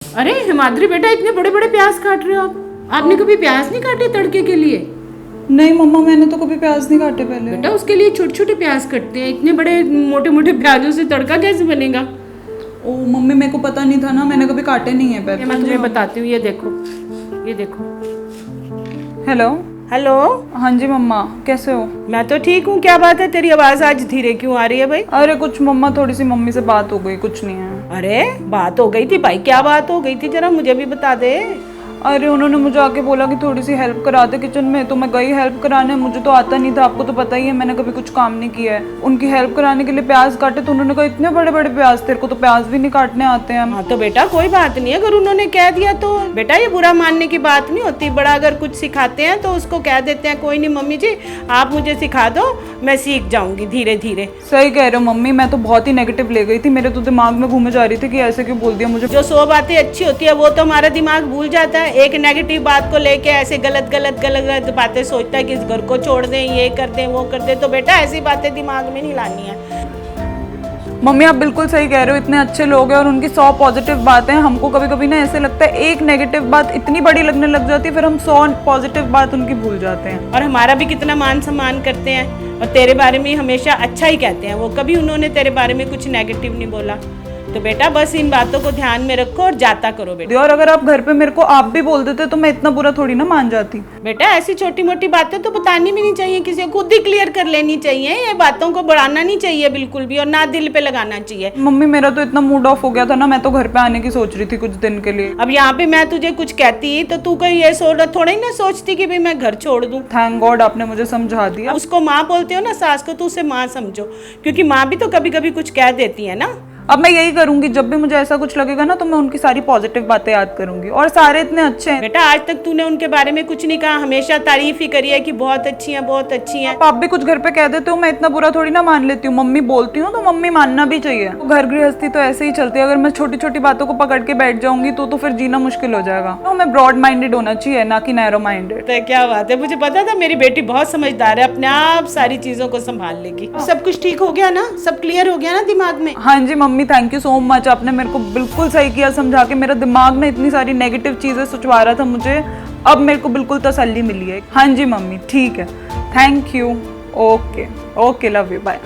अरे हिमाद्री बेटा, इतने बड़े बड़े प्याज काट रहे हो आप? आपने कभी प्याज नहीं काटे तड़के के लिए? नहीं मम्मा, मैंने तो कभी प्याज नहीं काटे पहले। बेटा उसके लिए छोटे छोटे प्याज कटते हैं, इतने बड़े मोटे मोटे प्याजों से तड़का कैसे बनेगा? ओ मम्मी, मेरे को पता नहीं था ना, मैंने कभी काटे नहीं है पहले। मैं तुम्हें बताती हूँ, ये देखो, ये देखो। हेलो। हेलो। हाँ जी मम्मा, कैसे हो? मैं तो ठीक हूँ। क्या बात है, तेरी आवाज आज धीरे क्यों आ रही है भाई? अरे कुछ मम्मा, थोड़ी सी मम्मी से बात हो गई, कुछ नहीं है। अरे बात हो गई थी भाई, क्या बात हो गई थी, जरा मुझे भी बता दे। अरे उन्होंने मुझे आके बोला कि थोड़ी सी हेल्प करा दे किचन में, तो मैं गई हेल्प कराने। मुझे तो आता नहीं था, आपको तो पता ही है, मैंने कभी कुछ काम नहीं किया है। उनकी हेल्प कराने के लिए प्याज काटे तो उन्होंने कहा इतने बड़े बड़े प्याज, तेरे को तो प्याज भी नहीं काटने आते हैं। हाँ तो बेटा कोई बात नहीं है, अगर उन्होंने कह दिया तो बेटा ये बुरा मानने की बात नहीं होती। बड़ा अगर कुछ सिखाते हैं तो उसको कह देते हैं कोई नहीं मम्मी जी आप मुझे सिखा दो, मैं सीख जाऊंगी धीरे धीरे। सही कह रहे हो मम्मी, मैं तो बहुत ही नेगेटिव ले गई थी, मेरे तो दिमाग में घूमे जा रही थी कि ऐसे क्यों बोल दिया मुझे। जो 100 बातें अच्छी होती है वो तो हमारा दिमाग भूल जाता है, एक नेगेटिव बात को लेके ऐसे गलत गलत गलत गलत बातें सोचता है कि इस घर को छोड़ दें, ये कर दें, वो कर दें। तो बेटा ऐसी बातें दिमाग में नहीं लानी है। मम्मी आप बिल्कुल सही कह रहे हो, इतने अच्छे लोग हैं और उनकी 100 पॉजिटिव बातें हैं। हमको कभी कभी ना ऐसे लगता है एक नेगेटिव बात इतनी बड़ी लगने लग जाती है, फिर हम 100 पॉजिटिव बात उनकी भूल जाते हैं। और हमारा भी कितना मान सम्मान करते हैं और तेरे बारे में हमेशा अच्छा ही कहते हैं वो, कभी उन्होंने तेरे बारे में कुछ नेगेटिव नहीं बोला। तो बेटा बस इन बातों को ध्यान में रखो और जाता करो बेटा। और अगर आप घर पे मेरे को आप भी बोल देते तो मैं इतना बुरा थोड़ी ना मान जाती। बेटा ऐसी छोटी मोटी बातें तो बतानी भी नहीं चाहिए, किसी को खुद ही क्लियर कर लेनी चाहिए। ये बातों को बढ़ाना नहीं चाहिए बिल्कुल भी, और ना दिल पे लगाना चाहिए। मम्मी मेरा तो इतना मूड ऑफ हो गया था ना, मैं तो घर पे आने की सोच रही थी कुछ दिन के लिए। अब यहाँ पे मैं तुझे कुछ कहती तो तू कहीं ये थोड़ा ही ना सोचती कि भाई मैं घर छोड़ दूं। थैंक गॉड आपने मुझे समझा दिया। उसको माँ बोलते हो ना, सास को, तो उसे माँ समझो, क्योंकि माँ भी तो कभी कभी कुछ कह देती है ना। अब मैं यही करूंगी, जब भी मुझे ऐसा कुछ लगेगा ना तो मैं उनकी सारी पॉजिटिव बातें याद करूंगी। और सारे इतने अच्छे हैं बेटा, आज तक तूने उनके बारे में कुछ नहीं कहा, हमेशा तारीफ ही करी है कि बहुत अच्छी हैं, बहुत अच्छी हैं। आप भी कुछ घर पे कह देते हो, मैं इतना बुरा थोड़ी ना मान लेती हूँ। मम्मी बोलती हूँ तो मम्मी मानना भी चाहिए। घर गृहस्थी तो ऐसे ही चलती है, अगर मैं छोटी छोटी बातों को पकड़ के बैठ जाऊंगी तो फिर जीना मुश्किल हो जाएगा। तो हमें ब्रॉड माइंडेड होना चाहिए, ना कि नैरो माइंडेड। तो क्या बात है, मुझे पता था मेरी बेटी बहुत समझदार है, अपने आप सारी चीजों को संभाल लेगी। सब कुछ ठीक हो गया ना, सब क्लियर हो गया ना दिमाग में? हाँ जी mummy, thank you so much, आपने मेरे को बिल्कुल सही किया समझा के। मेरा दिमाग में इतनी सारी नेगेटिव चीजें सोचवा रहा था मुझे, अब मेरे को बिल्कुल तसल्ली मिली है। हाँ जी मम्मी ठीक है, thank you. Okay okay, love you, bye.